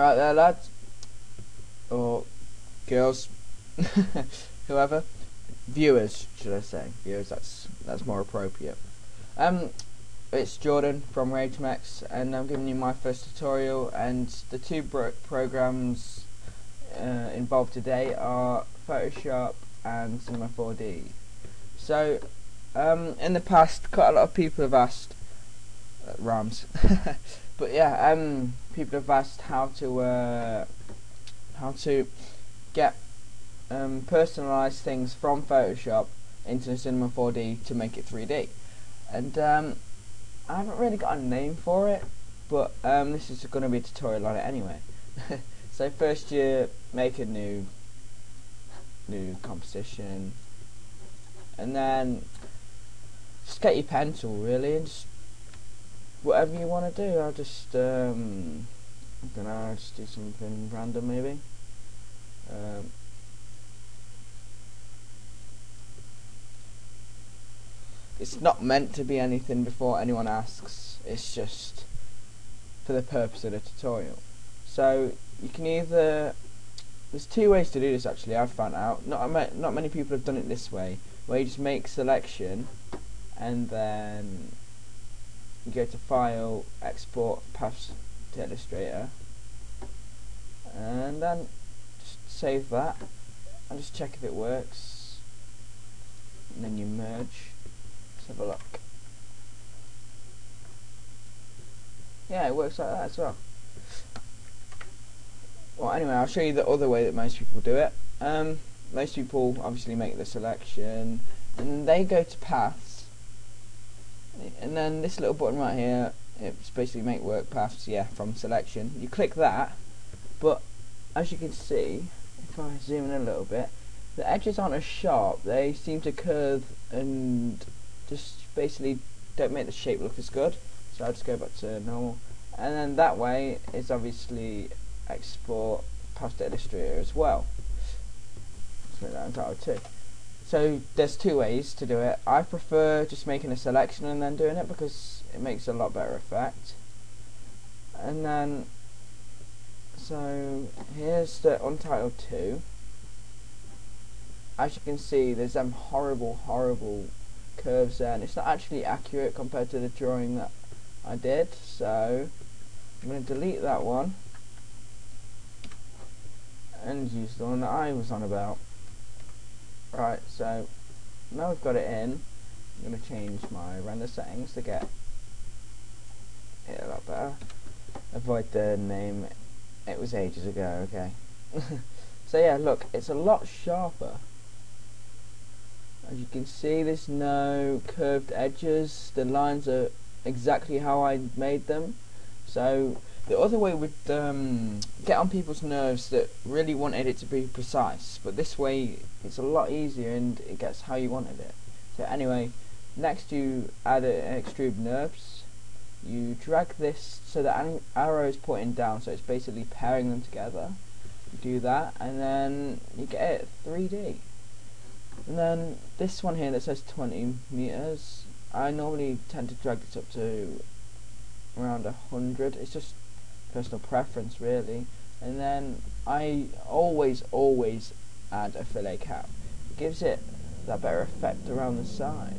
Right there, lads, or girls, whoever, viewers, should I say? Viewers. That's more appropriate. It's Jordan from Ragemekz, and I'm giving you my first tutorial. And the two programs involved today are Photoshop and Cinema 4D. So, in the past, quite a lot of people have asked rhymes. But yeah, people have asked how to get personalised things from Photoshop into Cinema 4D to make it 3D. And I haven't really got a name for it, but this is going to be a tutorial on it anyway. So first you make a new composition, and then just get your pencil really, and just whatever you want to do. I'll just I don't know, I'll just do something random maybe. It's not meant to be anything before anyone asks. It's just for the purpose of the tutorial. So you can either, there's two ways to do this actually. I've found out not many people have done it this way, where you just make selection and then you go to File, Export, Path to Illustrator, and then just save that and just check if it works, and then you merge. Let's have a look. Yeah, it works like that as well. Well, anyway, I'll show you the other way that most people do it. Most people obviously make the selection and they go to paths, and then this little button right here, it's basically make work paths, yeah, from selection. You click that, but as you can see, if I zoom in a little bit, the edges aren't as sharp. They seem to curve and just basically don't make the shape look as good. So I'll just go back to normal, and then that way is obviously export Path to Illustrator as well. Let's make that on title too. So there's two ways to do it. I prefer just making a selection and then doing it because it makes a lot better effect. And then, so here's the Untitled 2. As you can see, there's them horrible curves there, and it's not actually accurate compared to the drawing that I did. So I'm going to delete that one and use the one that I was on about. Right, so now we've got it in, I'm going to change my render settings to get it a lot better. Avoid the name, it was ages ago, okay. So yeah, look, it's a lot sharper. As you can see, there's no curved edges, the lines are exactly how I made them. So the other way would get on people's nerves that really wanted it to be precise, but this way it's a lot easier and it gets how you wanted it. So anyway, next you add an extrude NURBS. You drag this so the arrow is pointing down, so it's basically pairing them together. You do that and then you get it 3D. And then this one here that says 20 meters, I normally tend to drag this up to around 100. It's just personal preference really. And then I always add a fillet cap. It gives it that better effect around the side.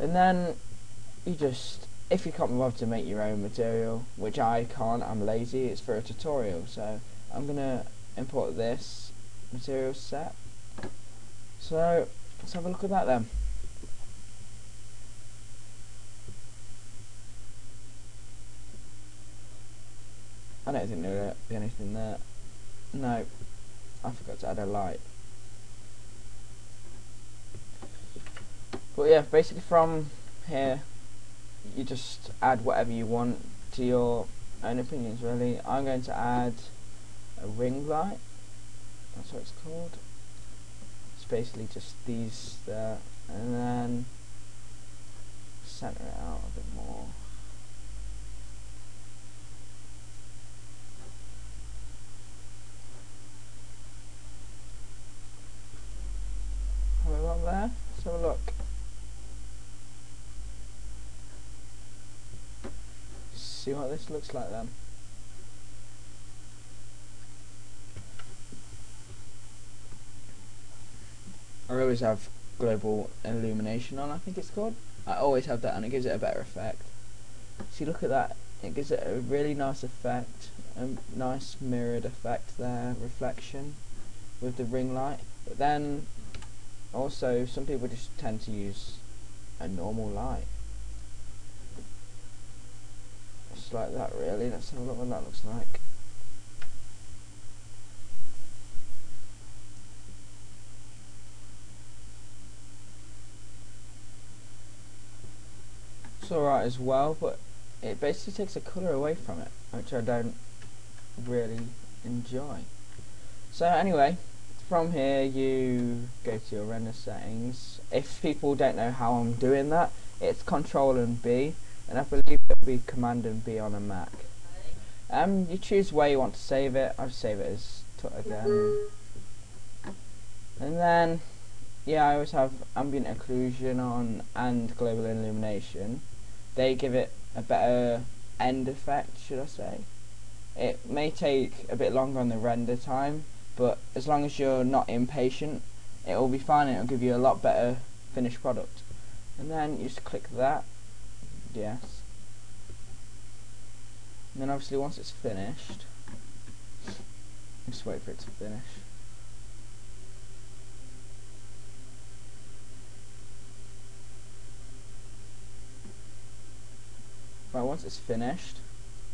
And then you just, if you can't be bothered to make your own material, which I can't, I'm lazy, it's for a tutorial, so I'm gonna import this material set. So let's have a look at that then. I don't think there will be anything there. No, I forgot to add a light. But yeah, basically from here you just add whatever you want to your own opinions really. I'm going to add a ring light, that's what it's called. It's basically just these there, and then center it out a bit more. There. Let's have a look. See what this looks like then. always have global illumination on, I think it's called. I always have that, and it gives it a better effect. See, look at that, it gives it a really nice effect, a nice mirrored effect there, reflection with the ring light. But then also some people just tend to use a normal light, just like that really. Let's have a look what that looks like. It's alright as well, but it basically takes the colour away from it, which I don't really enjoy. So anyway, from here you go to your render settings. If people don't know how I'm doing that, it's Control and B, and I believe it'll be Command and B on a Mac. You choose where you want to save it. I'll save it as again, and then yeah, I always have ambient occlusion on and global illumination. They give it a better end effect, should I say. It may take a bit longer on the render time, but as long as you're not impatient, it will be fine and it'll give you a lot better finished product. And then you just click that, yes. And then obviously once it's finished, just wait for it to finish. Right, once it's finished,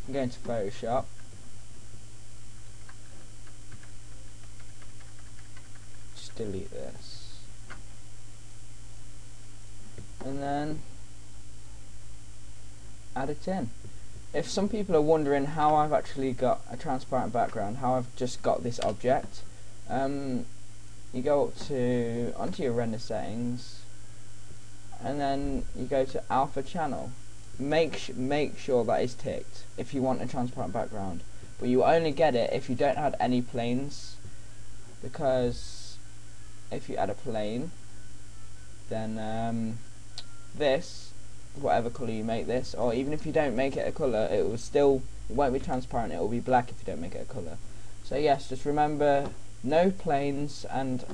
I'm going to Photoshop. Just delete this. And then add it in. If some people are wondering how I've actually got a transparent background, how I've just got this object, you go up to onto your render settings, and then you go to alpha channel. Make sure that is ticked if you want a transparent background, but you only get it if you don't add any planes, because if you add a plane, then this, whatever colour you make this, or even if you don't make it a colour, it won't be transparent, it will be black if you don't make it a colour. So yes, just remember no planes and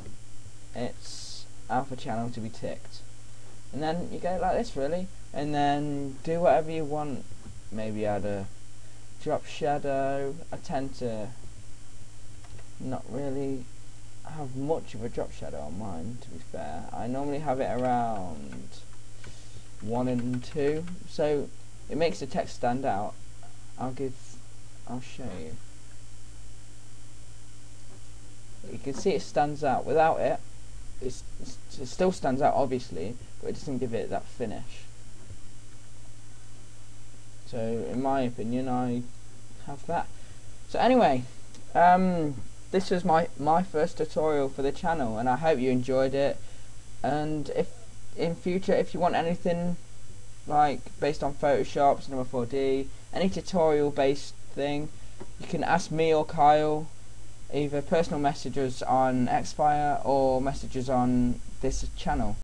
it's alpha channel to be ticked. And then you go like this really, and then do whatever you want. Maybe add a drop shadow. I tend to not really have much of a drop shadow on mine, to be fair. I normally have it around 1 and 2, so it makes the text stand out. I'll show you. You can see it stands out. Without it, it still stands out obviously, but it doesn't give it that finish. So in my opinion, I have that. So anyway, this was my first tutorial for the channel, and I hope you enjoyed it. And if in future, if you want anything like based on Photoshop, Cinema 4D, any tutorial based thing, you can ask me or Kyle, either personal messages on Xfire or messages on this channel.